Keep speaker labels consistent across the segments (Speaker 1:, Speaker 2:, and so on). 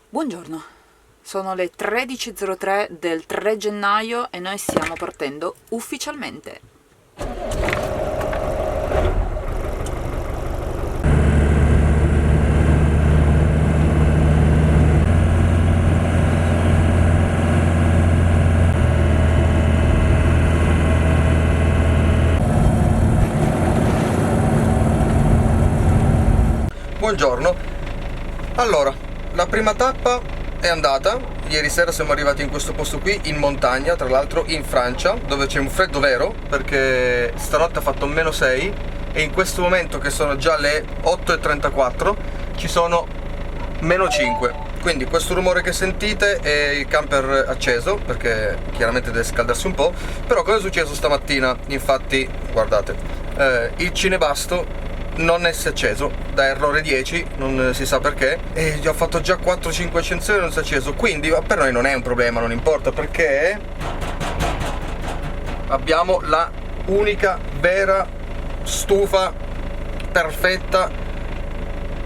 Speaker 1: Buongiorno, sono le 13:03 del 3 gennaio e noi stiamo partendo ufficialmente.
Speaker 2: Buongiorno. Allora, la prima tappa è andata. Ieri sera siamo arrivati in questo posto qui, in montagna, tra l'altro in Francia, dove c'è un freddo vero, perché stanotte ha fatto -6 e in questo momento, che sono già le 8:34, ci sono -5. Quindi questo rumore che sentite è il camper acceso, perché chiaramente deve scaldarsi un po'. Però cosa è successo stamattina? Infatti, guardate, il cinebasto non si è acceso da errore 10, non si sa perché, e gli ho fatto già 4-5 accensioni e non si è acceso. Quindi per noi non è un problema, non importa, perché abbiamo la unica vera stufa perfetta,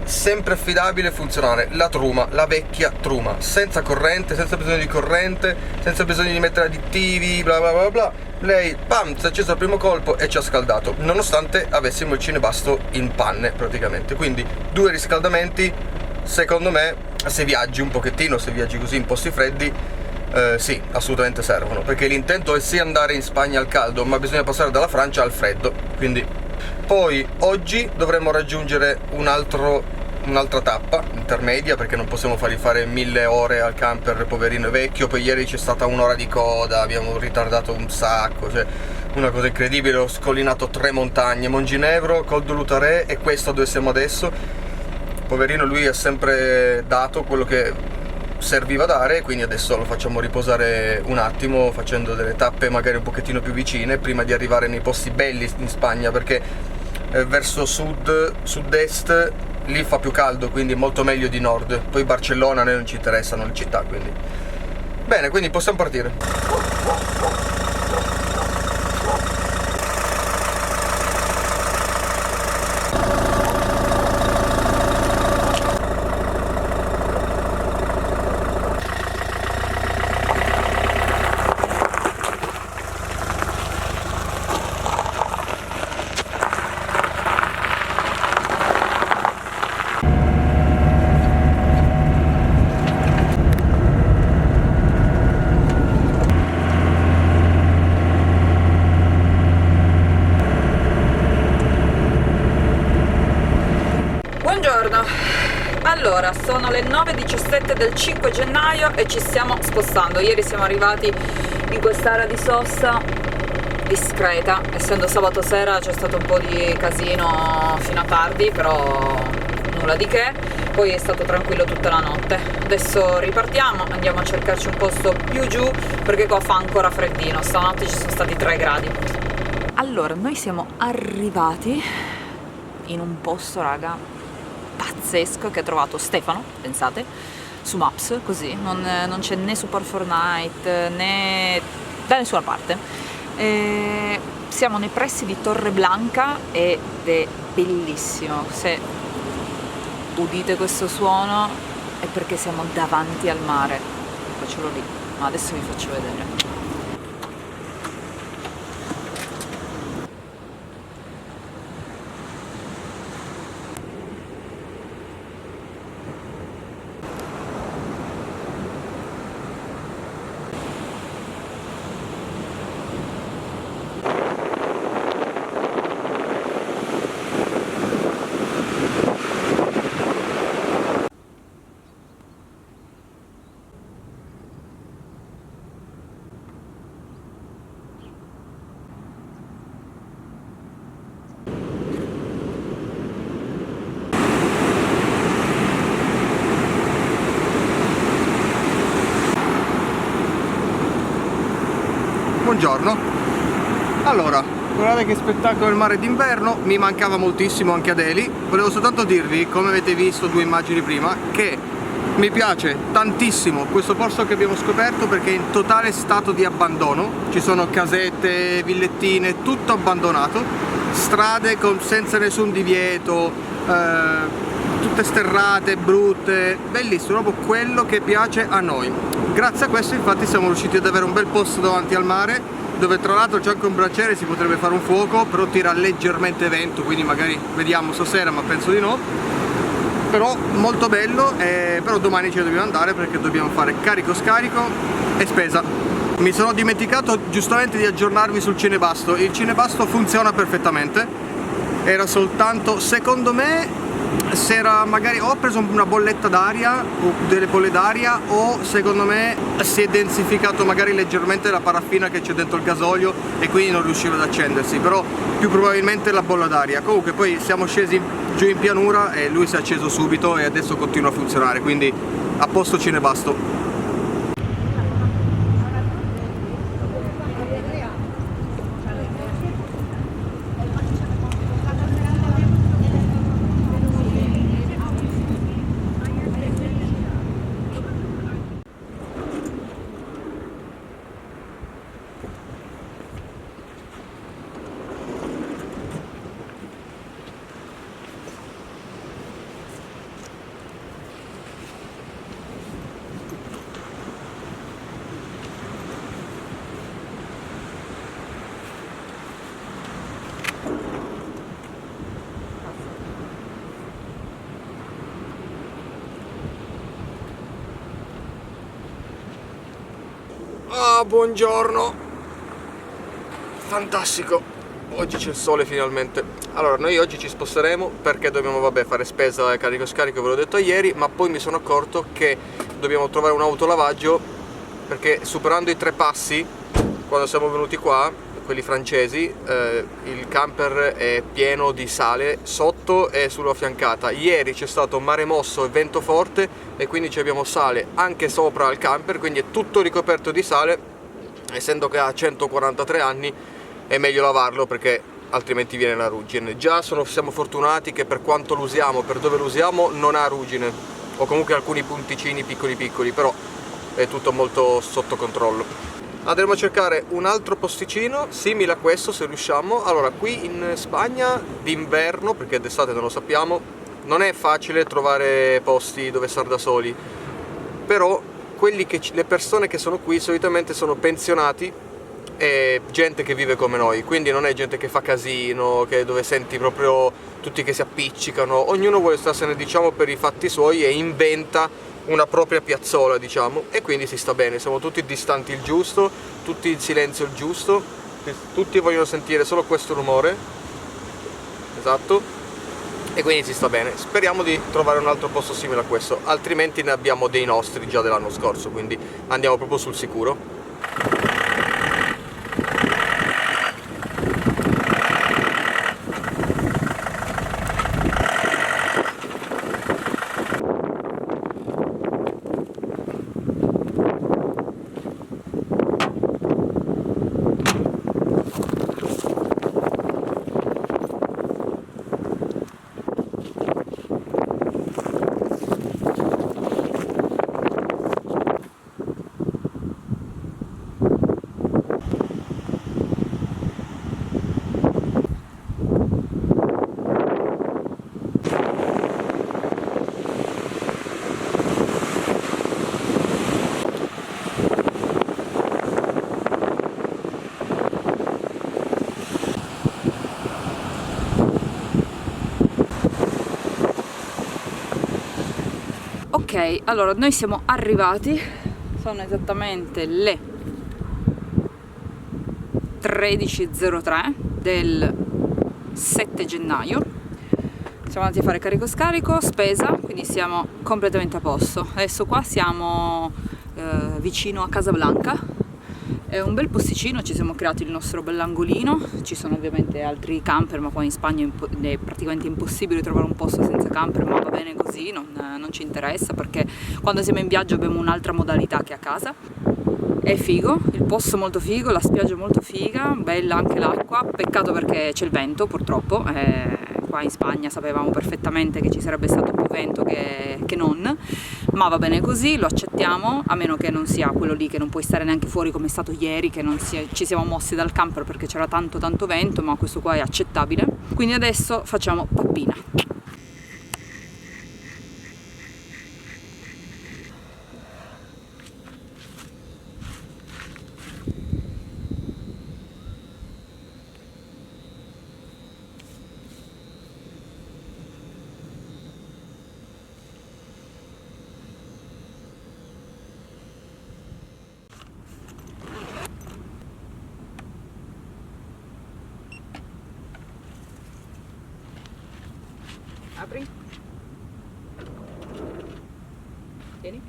Speaker 2: sempre affidabile e funzionale, la Truma, la vecchia Truma, senza corrente, senza bisogno di corrente, senza bisogno di mettere additivi, bla bla bla bla. Lei, pam, si è acceso al primo colpo e ci ha scaldato, nonostante avessimo il cinebasto in panne praticamente. Quindi 2 riscaldamenti, secondo me, se viaggi un pochettino, se viaggi così in posti freddi, sì, assolutamente servono, perché l'intento è sì andare in Spagna al caldo, ma bisogna passare dalla Francia al freddo. Quindi poi oggi dovremmo raggiungere un'altra tappa intermedia, perché non possiamo fargli fare 1000 ore al camper, poverino vecchio. Poi ieri c'è stata 1 ora di coda, abbiamo ritardato un sacco, cioè una cosa incredibile. Ho scollinato 3 montagne, Monginevro, Col du Lutaret e questo dove siamo adesso. Poverino, lui ha sempre dato quello che serviva dare, quindi adesso lo facciamo riposare un attimo, facendo delle tappe magari un pochettino più vicine prima di arrivare nei posti belli in Spagna, perché verso sud-est lì fa più caldo, quindi molto meglio di nord. Poi Barcellona, a noi non ci interessano le città, quindi bene, quindi possiamo partire.
Speaker 1: Buongiorno, allora sono le 9:17 del 5 gennaio e ci stiamo spostando. Ieri siamo arrivati in quest'area di sosta discreta, essendo sabato sera c'è stato un po' di casino fino a tardi, però nulla di che. Poi è stato tranquillo tutta la notte. Adesso ripartiamo, andiamo a cercarci un posto più giù, perché qua fa ancora freddino. Stanotte ci sono stati 3 gradi. Allora, noi siamo arrivati in un posto, raga, pazzesco, che ha trovato Stefano, pensate, su Maps, così, non c'è né su Port4Night né da nessuna parte. Siamo nei pressi di Torreblanca ed è bellissimo. Se udite questo suono è perché siamo davanti al mare. Faccelo lì, ma adesso vi faccio vedere.
Speaker 2: Buongiorno. Allora, guardate che spettacolo il mare d'inverno, mi mancava moltissimo anche Adeli. Volevo soltanto dirvi, come avete visto 2 immagini prima, che mi piace tantissimo questo posto che abbiamo scoperto, perché è in totale stato di abbandono. Ci sono casette, villettine, tutto abbandonato, strade senza nessun divieto, tutte sterrate, brutte, bellissimo, proprio quello che piace a noi. Grazie a questo infatti siamo riusciti ad avere un bel posto davanti al mare, dove tra l'altro c'è anche un braciere, si potrebbe fare un fuoco, però tira leggermente vento, quindi magari vediamo stasera, ma penso di no. Però molto bello, però domani ci dobbiamo andare perché dobbiamo fare carico scarico e spesa. Mi sono dimenticato giustamente di aggiornarvi sul cinebasto. Il cinebasto funziona perfettamente, era soltanto, secondo me, se era magari ho preso una bolletta d'aria o delle bolle d'aria, o secondo me si è densificato magari leggermente la paraffina che c'è dentro il gasolio e quindi non riusciva ad accendersi, però più probabilmente la bolla d'aria. Comunque poi siamo scesi giù in pianura e lui si è acceso subito e adesso continua a funzionare, quindi a posto cinebasto. Ah, buongiorno! Fantastico! Oggi c'è il sole finalmente. Allora, noi oggi ci sposteremo perché dobbiamo, vabbè, fare spesa e carico scarico, ve l'ho detto ieri, ma poi mi sono accorto che dobbiamo trovare un autolavaggio perché superando i 3 passi, quando siamo venuti qua, quelli francesi, il camper è pieno di sale sotto e sulla fiancata. Ieri c'è stato mare mosso e vento forte e quindi abbiamo sale anche sopra al camper, quindi è tutto ricoperto di sale. Essendo che ha 143 anni è meglio lavarlo perché altrimenti viene la ruggine. Già siamo fortunati che per quanto lo usiamo, per dove lo usiamo, non ha ruggine, o comunque alcuni punticini piccoli piccoli, però è tutto molto sotto controllo. Andremo a cercare un altro posticino simile a questo se riusciamo. Allora, qui in Spagna d'inverno, perché d'estate non lo sappiamo, non è facile trovare posti dove star da soli, però le persone che sono qui solitamente sono pensionati e gente che vive come noi, quindi non è gente che fa casino, dove senti proprio tutti che si appiccicano. Ognuno vuole starsene, diciamo, per i fatti suoi e inventa una propria piazzola, diciamo, e quindi si sta bene, siamo tutti distanti il giusto, tutti in silenzio il giusto, tutti vogliono sentire solo questo rumore, esatto, e quindi si sta bene. Speriamo di trovare un altro posto simile a questo, altrimenti ne abbiamo dei nostri già dell'anno scorso, quindi andiamo proprio sul sicuro.
Speaker 1: Ok, allora noi siamo arrivati, sono esattamente le 13:03 del 7 gennaio. Siamo andati a fare carico scarico, spesa, quindi siamo completamente a posto. Adesso qua siamo vicino a Casablanca. È un bel posticino, ci siamo creati il nostro bell'angolino. Ci sono ovviamente altri camper, ma qua in Spagna è praticamente impossibile trovare un posto senza camper, ma va bene così, non ci interessa, perché quando siamo in viaggio abbiamo un'altra modalità che a casa. È figo, il posto molto figo, la spiaggia molto figa, bella anche l'acqua, peccato perché c'è il vento purtroppo. Qua in Spagna sapevamo perfettamente che ci sarebbe stato più vento che non, ma va bene così, lo accettiamo, a meno che non sia quello lì che non puoi stare neanche fuori come è stato ieri, che ci siamo mossi dal camper perché c'era tanto vento, ma questo qua è accettabile. Quindi adesso facciamo pappina. Apri. Tieni.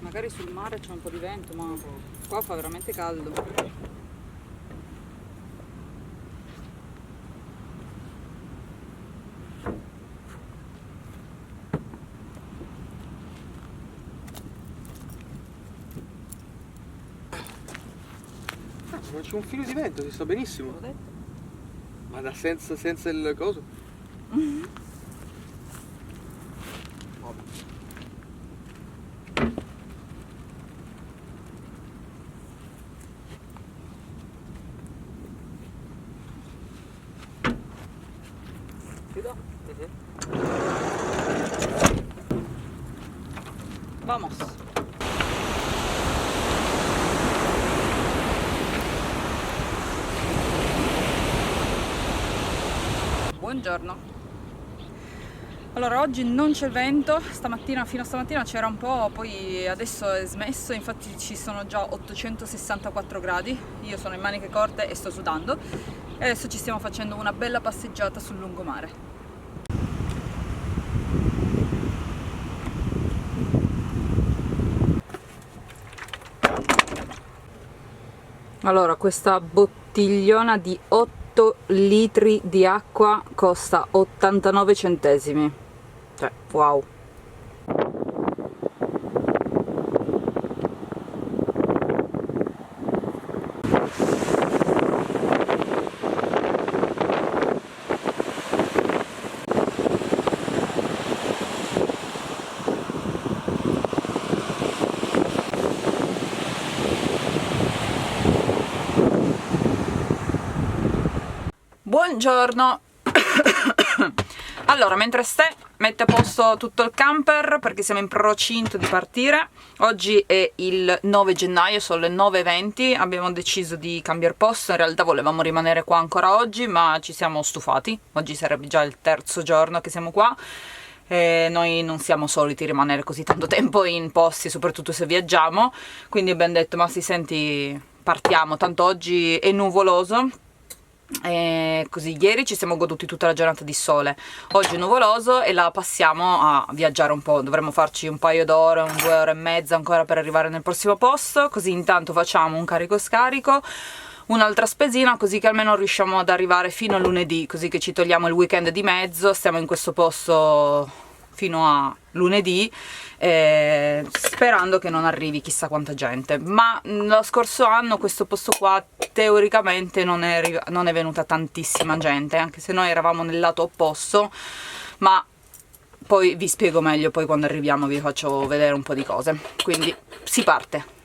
Speaker 1: Magari sul mare c'è un po' di vento, ma qua fa veramente caldo.
Speaker 2: Ma c'è un filo di vento, si sta benissimo.
Speaker 1: L'ho detto.
Speaker 2: Ma da senza il coso? Vabbè.
Speaker 1: Chiudo. Vamos. Buongiorno. Allora, oggi non c'è il vento, fino a stamattina c'era un po', poi adesso è smesso, infatti ci sono già 864 gradi, io sono in maniche corte e sto sudando e adesso ci stiamo facendo una bella passeggiata sul lungomare. Allora, questa bottigliona di 8 litri di acqua costa 89 centesimi. Cioè, wow. Buongiorno. Allora, mentre Ste mette a posto tutto il camper perché siamo in procinto di partire, oggi è il 9 gennaio, sono le 9:20, abbiamo deciso di cambiare posto, in realtà volevamo rimanere qua ancora oggi ma ci siamo stufati, oggi sarebbe già il terzo giorno che siamo qua e noi non siamo soliti rimanere così tanto tempo in posti, soprattutto se viaggiamo, quindi abbiamo detto ma si senti, partiamo, tanto oggi è nuvoloso. E così ieri ci siamo goduti tutta la giornata di sole, oggi è nuvoloso e la passiamo a viaggiare un po', dovremmo farci un paio d'ore, 2 ore e mezza ancora per arrivare nel prossimo posto, così intanto facciamo un carico scarico, un'altra spesina, così che almeno riusciamo ad arrivare fino a lunedì, così che ci togliamo il weekend di mezzo, stiamo in questo posto fino a lunedì, sperando che non arrivi chissà quanta gente, ma lo scorso anno questo posto qua teoricamente non è venuta tantissima gente, anche se noi eravamo nel lato opposto, ma poi vi spiego meglio, poi quando arriviamo vi faccio vedere un po' di cose, quindi si parte.